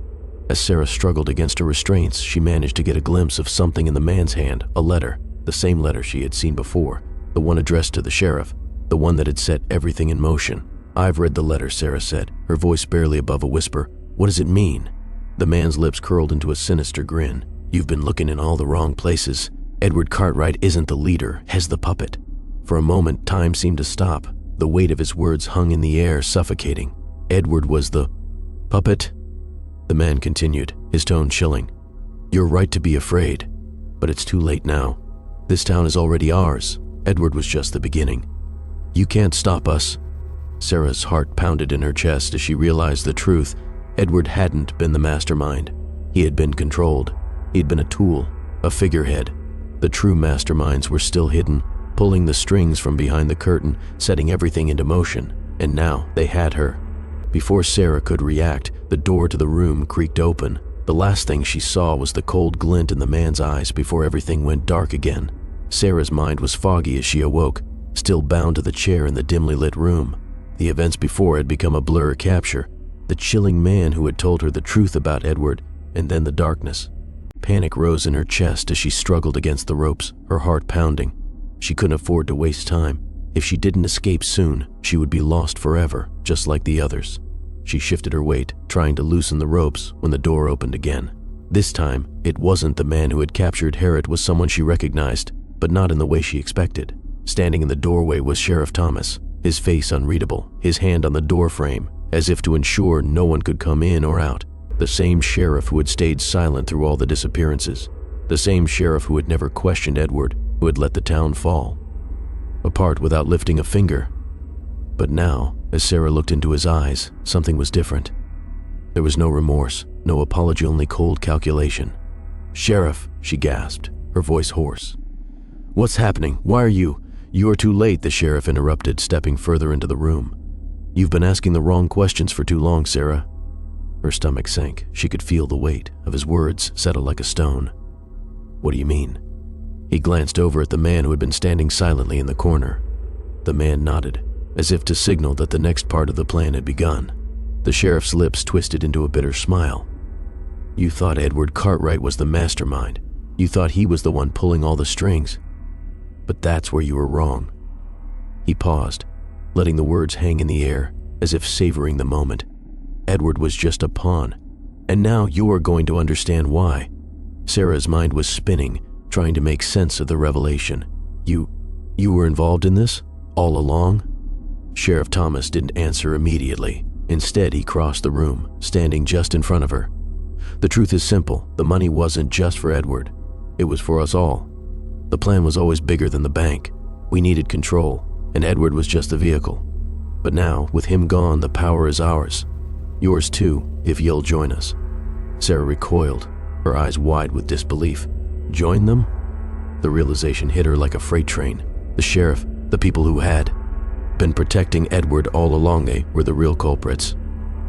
As Sarah struggled against her restraints, she managed to get a glimpse of something in the man's hand, a letter, the same letter she had seen before, the one addressed to the sheriff, the one that had set everything in motion. "I've read the letter," Sarah said, her voice barely above a whisper. "What does it mean?" The man's lips curled into a sinister grin. "You've been looking in all the wrong places. Edward Cartwright isn't the leader, Hez the puppet." For a moment, time seemed to stop. The weight of his words hung in the air, suffocating. Edward was the puppet. The man continued, his tone chilling. "You're right to be afraid, but it's too late now. This town is already ours. Edward was just the beginning. You can't stop us." Sarah's heart pounded in her chest as she realized the truth. Edward hadn't been the mastermind. He had been controlled. He'd been a tool, a figurehead. The true masterminds were still hidden, pulling the strings from behind the curtain, setting everything into motion. And now they had her. Before Sarah could react, the door to the room creaked open. The last thing she saw was the cold glint in the man's eyes before everything went dark again. Sarah's mind was foggy as she awoke, still bound to the chair in the dimly lit room. The events before had become a blur capture. The chilling man who had told her the truth about Edward, and then the darkness. Panic rose in her chest as she struggled against the ropes, her heart pounding. She couldn't afford to waste time. If she didn't escape soon, she would be lost forever, just like the others. She shifted her weight, trying to loosen the ropes, when the door opened again. This time, it wasn't the man who had captured Harriet, was someone she recognized, but not in the way she expected. Standing in the doorway was Sheriff Thomas, his face unreadable, his hand on the door frame, as if to ensure no one could come in or out. The same sheriff who had stayed silent through all the disappearances. The same sheriff who had never questioned Edward, who had let the town fall apart without lifting a finger. But now, as Sarah looked into his eyes, something was different. There was no remorse, no apology, only cold calculation. "Sheriff," she gasped, her voice hoarse. "What's happening? Why are you—" "You're too late," the sheriff interrupted, stepping further into the room. "You've been asking the wrong questions for too long, Sarah." Her stomach sank. She could feel the weight of his words settle like a stone. "What do you mean?" He glanced over at the man who had been standing silently in the corner. The man nodded, as if to signal that the next part of the plan had begun. The sheriff's lips twisted into a bitter smile. "You thought Edward Cartwright was the mastermind. You thought he was the one pulling all the strings. But that's where you were wrong." He paused, letting the words hang in the air, as if savoring the moment. Edward was just a pawn, and now you're going to understand why. Sarah's mind was spinning, trying to make sense of the revelation. You were involved in this? All along?" Sheriff Thomas didn't answer immediately. Instead, he crossed the room, standing just in front of her. "The truth is simple. The money wasn't just for Edward. It was for us all. The plan was always bigger than the bank. We needed control, and Edward was just the vehicle. But now, with him gone, the power is ours. Yours too, if you'll join us." Sarah recoiled, her eyes wide with disbelief. Join them? The realization hit her like a freight train. The sheriff, the people who had been protecting Edward all along, they were the real culprits.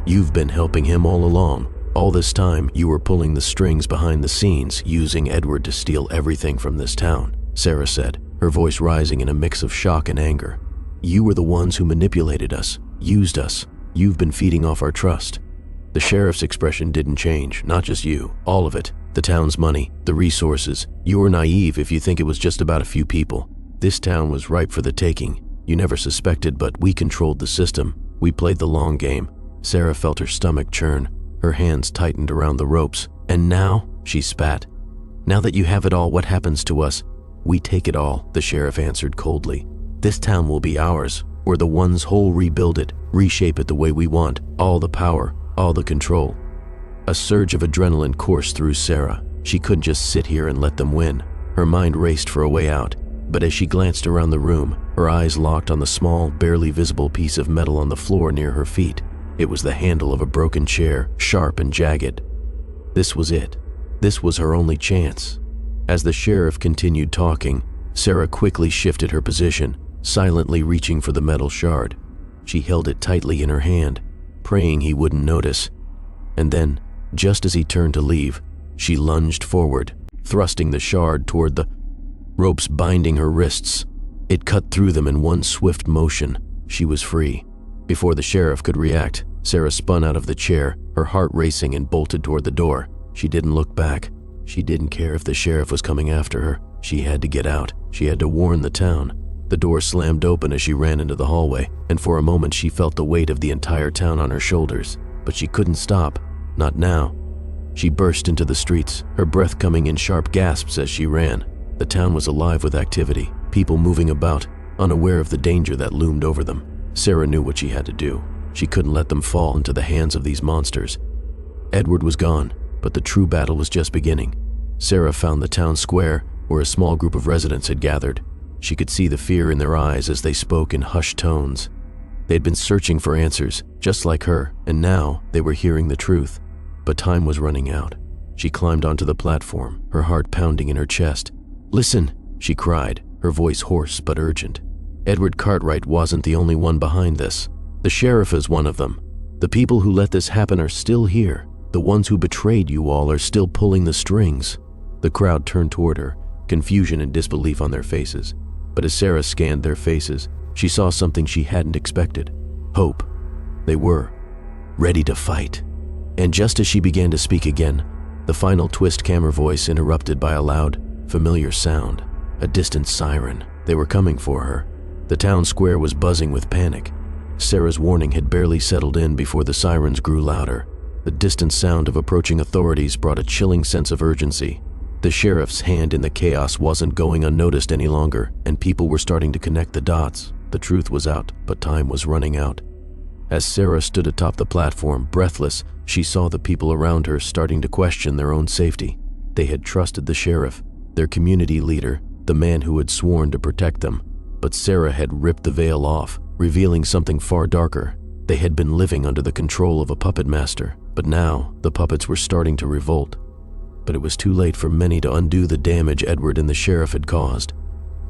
"You've been helping him all along. All this time, you were pulling the strings behind the scenes, using Edward to steal everything from this town," Sarah said, her voice rising in a mix of shock and anger. "You were the ones who manipulated us, used us. You've been feeding off our trust." The sheriff's expression didn't change, not just you, all of it. The town's money, the resources. You were naive if you think it was just about a few people. This town was ripe for the taking. You never suspected, but we controlled the system. We played the long game. Sarah felt her stomach churn. Her hands tightened around the ropes. "And now," she spat, "now that you have it all, what happens to us?" "We take it all," the sheriff answered coldly. "This town will be ours. We're the ones who'll rebuild it, reshape it the way we want. All the power, all the control." A surge of adrenaline coursed through Sarah. She couldn't just sit here and let them win. Her mind raced for a way out, but as she glanced around the room, her eyes locked on the small, barely visible piece of metal on the floor near her feet. It was the handle of a broken chair, sharp and jagged. This was it. This was her only chance. As the sheriff continued talking, Sarah quickly shifted her position, silently reaching for the metal shard. She held it tightly in her hand. praying he wouldn't notice. And then, just as he turned to leave, she lunged forward, thrusting the shard toward the ropes binding her wrists. It cut through them in one swift motion. She was free. Before the sheriff could react, Sarah spun out of the chair, her heart racing, and bolted toward the door. She didn't look back. She didn't care if the sheriff was coming after her. She had to get out. She had to warn the town. The door slammed open as she ran into the hallway, and for a moment she felt the weight of the entire town on her shoulders. But she couldn't stop. Not now. She burst into the streets, her breath coming in sharp gasps as she ran. The town was alive with activity, people moving about, unaware of the danger that loomed over them. Sarah knew what she had to do. She couldn't let them fall into the hands of these monsters. Edward was gone, but the true battle was just beginning. Sarah found the town square where a small group of residents had gathered. She could see the fear in their eyes as they spoke in hushed tones. They'd been searching for answers, just like her, and now they were hearing the truth. But time was running out. She climbed onto the platform, her heart pounding in her chest. "Listen," she cried, her voice hoarse but urgent. Edward Cartwright wasn't the only one behind this. The sheriff is one of them. The people who let this happen are still here. The ones who betrayed you all are still pulling the strings. The crowd turned toward her, confusion and disbelief on their faces. But as Sarah scanned their faces, she saw something she hadn't expected. Hope. They were ready to fight. And just as she began to speak again, the final twist camera voice interrupted by a loud, familiar sound. A distant siren. They were coming for her. The town square was buzzing with panic. Sarah's warning had barely settled in before the sirens grew louder. The distant sound of approaching authorities brought a chilling sense of urgency. The sheriff's hand in the chaos wasn't going unnoticed any longer, and people were starting to connect the dots. The truth was out, but time was running out. As Sarah stood atop the platform, breathless, she saw the people around her starting to question their own safety. They had trusted the sheriff, their community leader, the man who had sworn to protect them. But Sarah had ripped the veil off, revealing something far darker. They had been living under the control of a puppet master, but now the puppets were starting to revolt. But it was too late for many to undo the damage Edward and the sheriff had caused.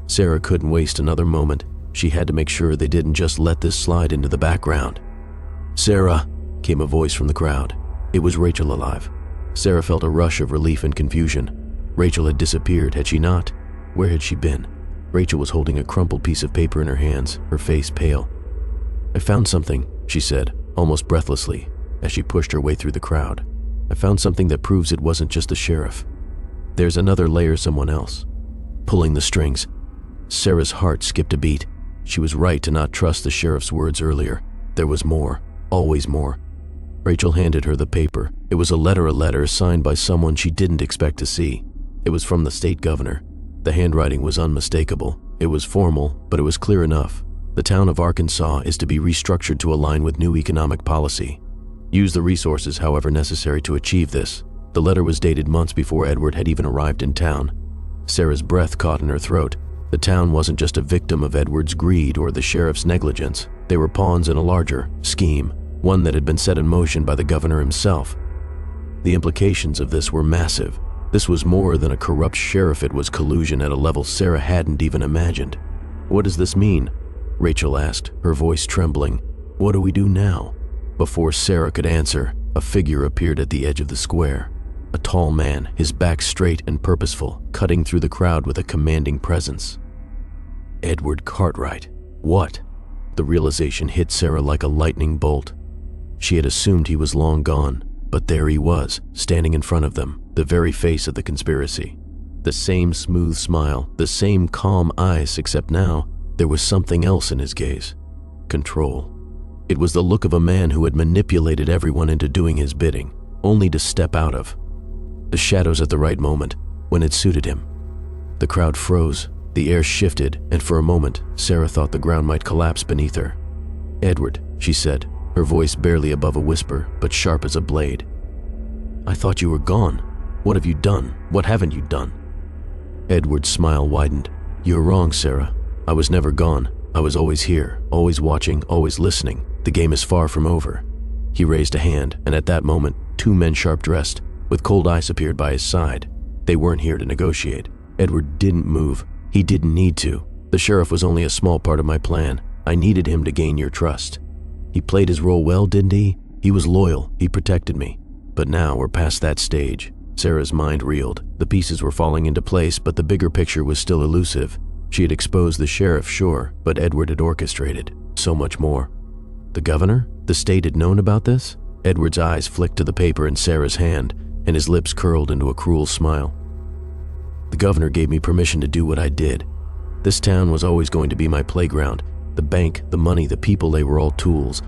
Sarah couldn't waste another moment. She had to make sure they didn't just let this slide into the background. "Sarah," came a voice from the crowd. It was Rachel alive. Sarah felt a rush of relief and confusion. Rachel had disappeared, had she not? Where had she been? Rachel was holding a crumpled piece of paper in her hands, her face pale. "I found something," she said, almost breathlessly, as she pushed her way through the crowd. "I found something that proves it wasn't just the sheriff. There's another layer, someone else. Pulling the strings." Sarah's heart skipped a beat. She was right to not trust the sheriff's words earlier. There was more, always more. Rachel handed her the paper. It was a letter signed by someone she didn't expect to see. It was from the state governor. The handwriting was unmistakable. It was formal, but it was clear enough. The town of Arkansas is to be restructured to align with new economic policy. Use the resources however necessary to achieve this. The letter was dated months before Edward had even arrived in town. Sarah's breath caught in her throat. The town wasn't just a victim of Edward's greed or the sheriff's negligence. They were pawns in a larger scheme, one that had been set in motion by the governor himself. The implications of this were massive. This was more than a corrupt sheriff, it was collusion at a level Sarah hadn't even imagined. "What does this mean?" Rachel asked, her voice trembling. "What do we do now?" Before Sarah could answer, a figure appeared at the edge of the square. A tall man, his back straight and purposeful, cutting through the crowd with a commanding presence. Edward Cartwright. What? The realization hit Sarah like a lightning bolt. She had assumed he was long gone, but there he was, standing in front of them, the very face of the conspiracy. The same smooth smile, the same calm eyes, except now, there was something else in his gaze. Control. It was the look of a man who had manipulated everyone into doing his bidding, only to step out of the shadows at the right moment, when it suited him. The crowd froze, the air shifted, and for a moment, Sarah thought the ground might collapse beneath her. "Edward," she said, her voice barely above a whisper, but sharp as a blade. "I thought you were gone. What have you done? What haven't you done?" Edward's smile widened. "You're wrong, Sarah. I was never gone. I was always here, always watching, always listening. The game is far from over." He raised a hand, and at that moment, two men sharp-dressed, with cold eyes appeared by his side. They weren't here to negotiate. Edward didn't move. He didn't need to. The sheriff was only a small part of my plan. I needed him to gain your trust. He played his role well, didn't he? He was loyal, he protected me. But now we're past that stage. Sarah's mind reeled. The pieces were falling into place, but the bigger picture was still elusive. She had exposed the sheriff, sure, but Edward had orchestrated so much more. The governor? The state had known about this? Edward's eyes flicked to the paper in Sarah's hand, and his lips curled into a cruel smile. The governor gave me permission to do what I did. This town was always going to be my playground. The bank, the money, the people, they were all tools.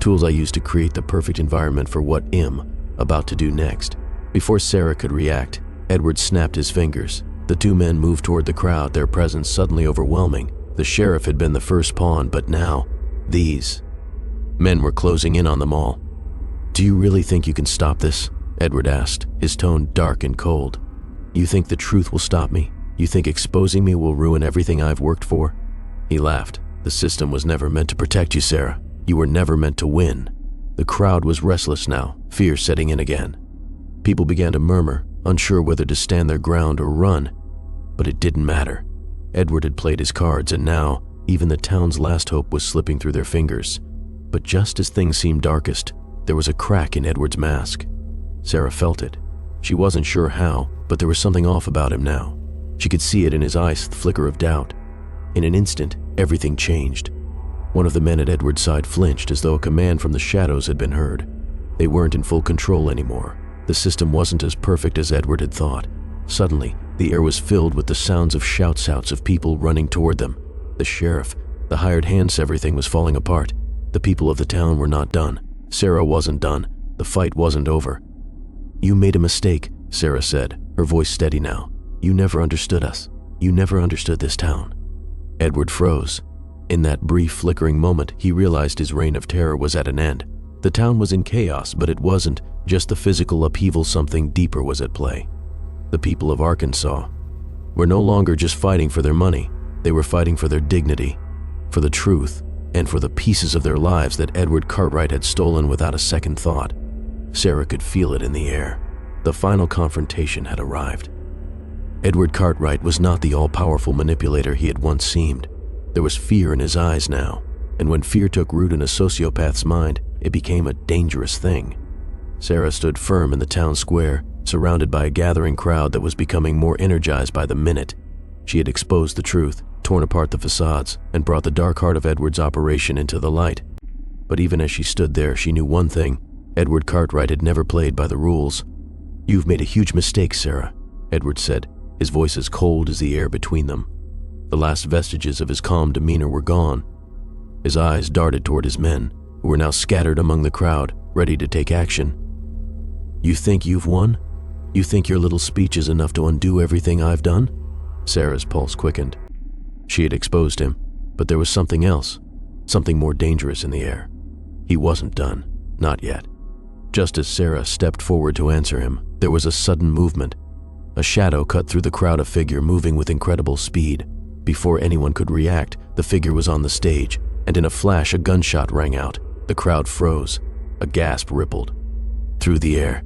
Tools I used to create the perfect environment for what I'm about to do next. Before Sarah could react, Edward snapped his fingers. The two men moved toward the crowd, their presence suddenly overwhelming. The sheriff had been the first pawn, but now, these men were closing in on them all. "Do you really think you can stop this?" Edward asked, his tone dark and cold. "You think the truth will stop me? You think exposing me will ruin everything I've worked for?" He laughed. "The system was never meant to protect you, Sarah. You were never meant to win." The crowd was restless now, fear setting in again. People began to murmur, unsure whether to stand their ground or run. But it didn't matter. Edward had played his cards, and now, even the town's last hope was slipping through their fingers. But just as things seemed darkest, there was a crack in Edward's mask. Sarah felt it. She wasn't sure how, but there was something off about him now. She could see it in his eyes, the flicker of doubt. In an instant, everything changed. One of the men at Edward's side flinched as though a command from the shadows had been heard. They weren't in full control anymore. The system wasn't as perfect as Edward had thought. Suddenly, the air was filled with the sounds of shouts of people running toward them. The sheriff, the hired hands, everything was falling apart. The people of the town were not done. Sarah wasn't done. The fight wasn't over. "You made a mistake," Sarah said, her voice steady now. "You never understood us. You never understood this town." Edward froze. In that brief, flickering moment, he realized his reign of terror was at an end. The town was in chaos, but it wasn't just the physical upheaval. Something deeper was at play. The people of Arkansas were no longer just fighting for their money. They were fighting for their dignity, for the truth, and for the pieces of their lives that Edward Cartwright had stolen without a second thought. Sarah could feel it in the air. The final confrontation had arrived. Edward Cartwright was not the all-powerful manipulator he had once seemed. There was fear in his eyes now, and when fear took root in a sociopath's mind, it became a dangerous thing. Sarah stood firm in the town square, surrounded by a gathering crowd that was becoming more energized by the minute. She had exposed the truth, torn apart the facades, and brought the dark heart of Edward's operation into the light. But even as she stood there, she knew one thing: Edward Cartwright had never played by the rules. "You've made a huge mistake, Sarah," Edward said, his voice as cold as the air between them. The last vestiges of his calm demeanor were gone. His eyes darted toward his men, who were now scattered among the crowd, ready to take action. "You think you've won? You think your little speech is enough to undo everything I've done?" Sarah's pulse quickened. She had exposed him, but there was something else, something more dangerous in the air. He wasn't done, not yet. Just as Sarah stepped forward to answer him, there was a sudden movement. A shadow cut through the crowd, a figure moving with incredible speed. Before anyone could react, the figure was on the stage, and in a flash a gunshot rang out. The crowd froze. A gasp rippled through the air.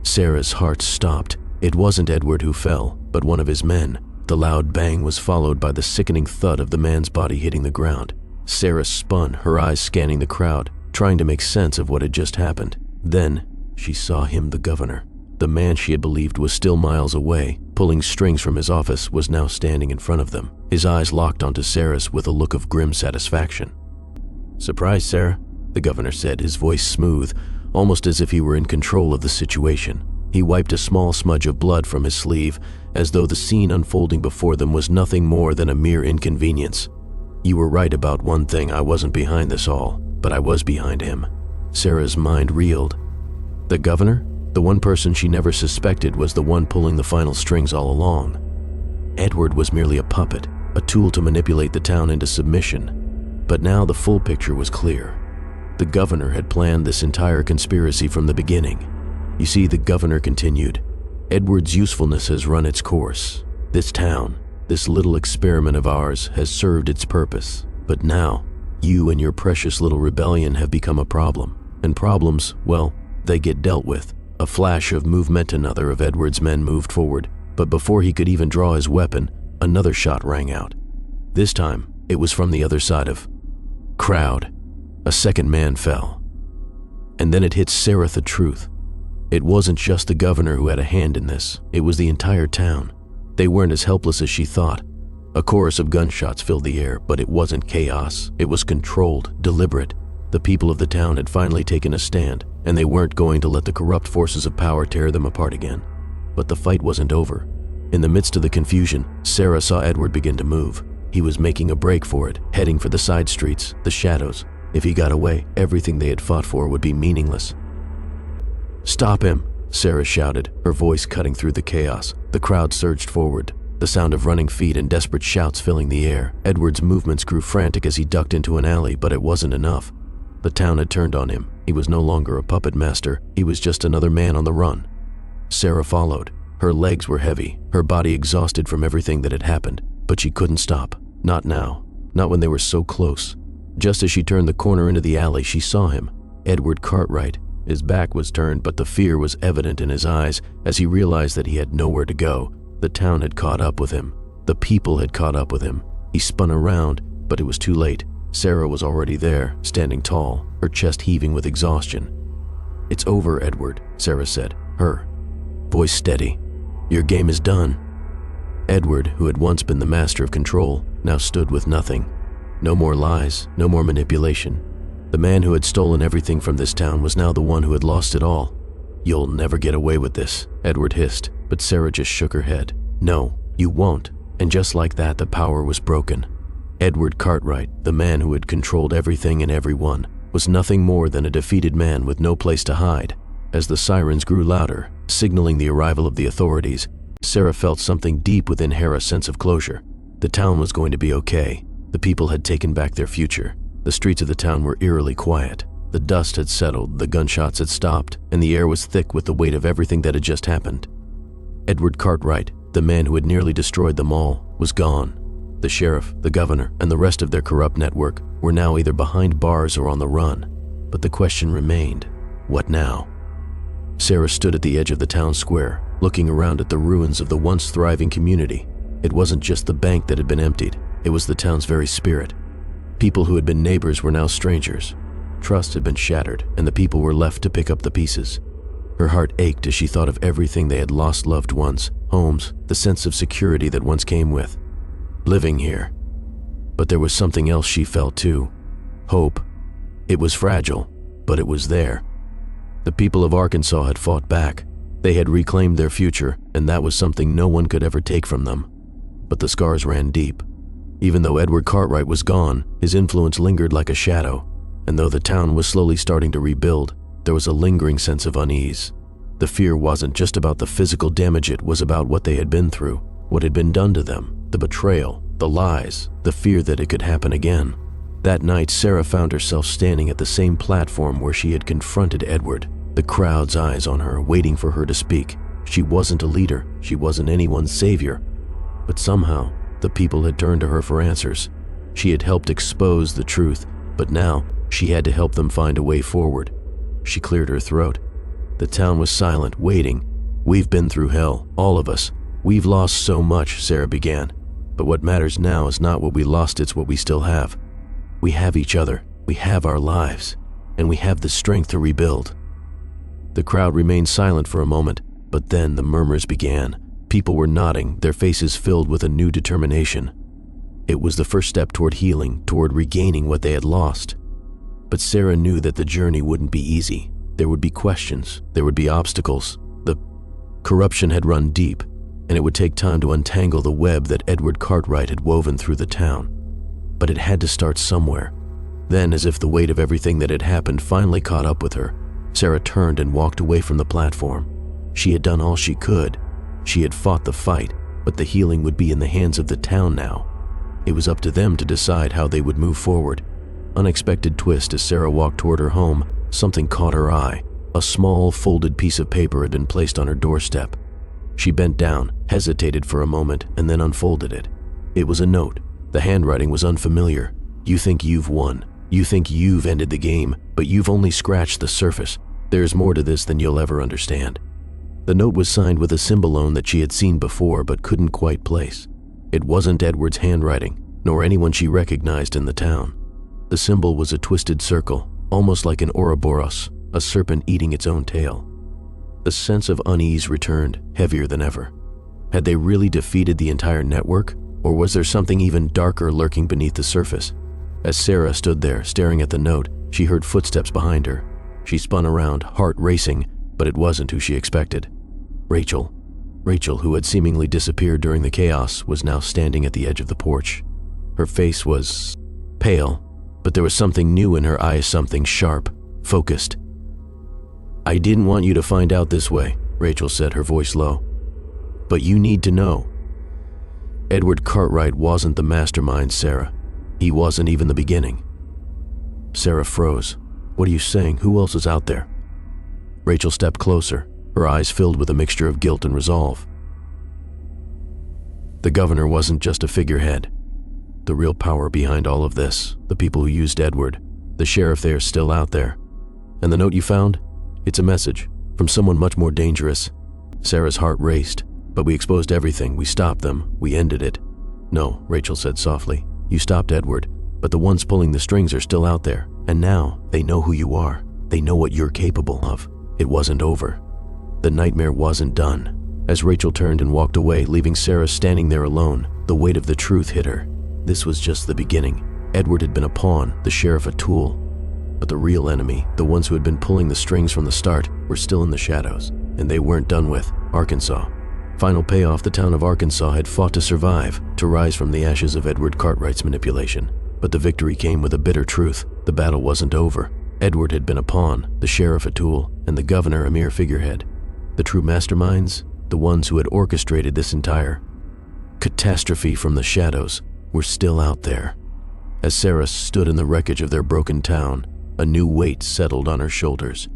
Sarah's heart stopped. It wasn't Edward who fell, but one of his men. The loud bang was followed by the sickening thud of the man's body hitting the ground. Sarah spun, her eyes scanning the crowd, trying to make sense of what had just happened. Then she saw him, the governor. The man she had believed was still miles away, pulling strings from his office, was now standing in front of them. His eyes locked onto Sarah's with a look of grim satisfaction. "Surprise, Sarah," the governor said, his voice smooth, almost as if he were in control of the situation. He wiped a small smudge of blood from his sleeve, as though the scene unfolding before them was nothing more than a mere inconvenience. "You were right about one thing. I wasn't behind this all, but I was behind him." Sarah's mind reeled. The governor? The one person she never suspected was the one pulling the final strings all along. Edward was merely a puppet, a tool to manipulate the town into submission. But now the full picture was clear. The governor had planned this entire conspiracy from the beginning. "You see," the governor continued, "Edward's usefulness has run its course. This town, this little experiment of ours, has served its purpose. But now, you and your precious little rebellion have become a problem. And problems, well, they get dealt with." A flash of movement, another of Edward's men moved forward, but before he could even draw his weapon, another shot rang out. This time, it was from the other side of crowd. A second man fell. And then it hit Sarah the truth. It wasn't just the governor who had a hand in this, it was the entire town. They weren't as helpless as she thought. A chorus of gunshots filled the air, but it wasn't chaos. It was controlled, deliberate. The people of the town had finally taken a stand, and they weren't going to let the corrupt forces of power tear them apart again. But the fight wasn't over. In the midst of the confusion, Sarah saw Edward begin to move. He was making a break for it, heading for the side streets, the shadows. If he got away, everything they had fought for would be meaningless. "Stop him!" Sarah shouted, her voice cutting through the chaos. The crowd surged forward, the sound of running feet and desperate shouts filling the air. Edward's movements grew frantic as he ducked into an alley, but it wasn't enough. The town had turned on him. He was no longer a puppet master, he was just another man on the run. Sarah followed. Her legs were heavy, her body exhausted from everything that had happened, but she couldn't stop. Not now. Not when they were so close. Just as she turned the corner into the alley, she saw him, Edward Cartwright. His back was turned, but the fear was evident in his eyes as he realized that he had nowhere to go. The town had caught up with him. The people had caught up with him. He spun around, but it was too late. Sarah was already there, standing tall, her chest heaving with exhaustion. "It's over, Edward," Sarah said, her voice steady. "Your game is done." Edward, who had once been the master of control, now stood with nothing. No more lies, no more manipulation. The man who had stolen everything from this town was now the one who had lost it all. "You'll never get away with this," Edward hissed, but Sarah just shook her head. "No, you won't." And just like that, the power was broken. Edward Cartwright, the man who had controlled everything and everyone, was nothing more than a defeated man with no place to hide. As the sirens grew louder, signaling the arrival of the authorities, Sarah felt something deep within her, a sense of closure. The town was going to be okay. The people had taken back their future. The streets of the town were eerily quiet. The dust had settled, the gunshots had stopped, and the air was thick with the weight of everything that had just happened. Edward Cartwright, the man who had nearly destroyed them all, was gone. The sheriff, the governor, and the rest of their corrupt network were now either behind bars or on the run. But the question remained, what now? Sarah stood at the edge of the town square, looking around at the ruins of the once thriving community. It wasn't just the bank that had been emptied, it was the town's very spirit. People who had been neighbors were now strangers. Trust had been shattered, and the people were left to pick up the pieces. Her heart ached as she thought of everything they had lost: loved ones, homes, the sense of security that once came with living here. But there was something else she felt too: hope. It was fragile, but it was there. The people of Arkansas had fought back. They had reclaimed their future, and that was something no one could ever take from them. But the scars ran deep. Even though Edward Cartwright was gone, his influence lingered like a shadow, and though the town was slowly starting to rebuild, there was a lingering sense of unease. The fear wasn't just about the physical damage, it was about what they had been through, what had been done to them, the betrayal, the lies, the fear that it could happen again. That night, Sarah found herself standing at the same platform where she had confronted Edward, the crowd's eyes on her, waiting for her to speak. She wasn't a leader, she wasn't anyone's savior, but somehow, the people had turned to her for answers. She had helped expose the truth, but now she had to help them find a way forward. She cleared her throat. The town was silent, waiting. "We've been through hell, all of us. We've lost so much," Sarah began. "But what matters now is not what we lost, it's what we still have. We have each other, we have our lives, and we have the strength to rebuild." The crowd remained silent for a moment, but then the murmurs began. People were nodding, their faces filled with a new determination. It was the first step toward healing, toward regaining what they had lost. But Sarah knew that the journey wouldn't be easy. There would be questions, there would be obstacles. The corruption had run deep, and it would take time to untangle the web that Edward Cartwright had woven through the town. But it had to start somewhere. Then, as if the weight of everything that had happened finally caught up with her, Sarah turned and walked away from the platform. She had done all she could. She had fought the fight, but the healing would be in the hands of the town now. It was up to them to decide how they would move forward. Unexpected twist: as Sarah walked toward her home, something caught her eye. A small, folded piece of paper had been placed on her doorstep. She bent down, hesitated for a moment, and then unfolded it. It was a note. The handwriting was unfamiliar. "You think you've won. You think you've ended the game, but you've only scratched the surface. There's more to this than you'll ever understand." The note was signed with a symbolone that she had seen before but couldn't quite place. It wasn't Edward's handwriting, nor anyone she recognized in the town. The symbol was a twisted circle, almost like an Ouroboros, a serpent eating its own tail. The sense of unease returned, heavier than ever. Had they really defeated the entire network, or was there something even darker lurking beneath the surface? As Sarah stood there, staring at the note, she heard footsteps behind her. She spun around, heart racing, but it wasn't who she expected. Rachel. Rachel, who had seemingly disappeared during the chaos, was now standing at the edge of the porch. Her face was pale, but there was something new in her eyes, something sharp, focused. "I didn't want you to find out this way," Rachel said, her voice low. "But you need to know. Edward Cartwright wasn't the mastermind, Sarah. He wasn't even the beginning." Sarah froze. "What are you saying? Who else is out there?" Rachel stepped closer, her eyes filled with a mixture of guilt and resolve. The governor wasn't just a figurehead. The real power behind all of this, the people who used Edward, the sheriff, they are still out there. And the note you found? It's a message from someone much more dangerous. Sarah's heart raced. "But we exposed everything. We stopped them. We ended it." "No," Rachel said softly. "You stopped Edward, but the ones pulling the strings are still out there. And now they know who you are. They know what you're capable of. It wasn't over. The nightmare wasn't done." As Rachel turned and walked away, leaving Sarah standing there alone, the weight of the truth hit her. This was just the beginning. Edward had been a pawn, the sheriff a tool. But the real enemy, the ones who had been pulling the strings from the start, were still in the shadows. And they weren't done with. Arkansas. Final payoff, the town of Arkansas had fought to survive, to rise from the ashes of Edward Cartwright's manipulation. But the victory came with a bitter truth. The battle wasn't over. Edward had been a pawn, the sheriff a tool, and the governor a mere figurehead. The true masterminds, the ones who had orchestrated this entire catastrophe from the shadows, were still out there. As Sarah stood in the wreckage of their broken town, a new weight settled on her shoulders.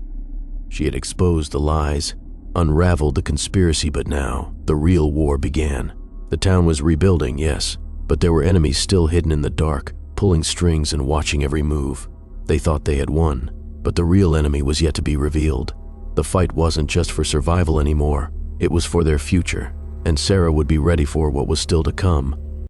She had exposed the lies, unraveled the conspiracy, but now the real war began. The town was rebuilding, yes, but there were enemies still hidden in the dark, pulling strings and watching every move. They thought they had won, but the real enemy was yet to be revealed. The fight wasn't just for survival anymore, it was for their future, and Sarah would be ready for what was still to come.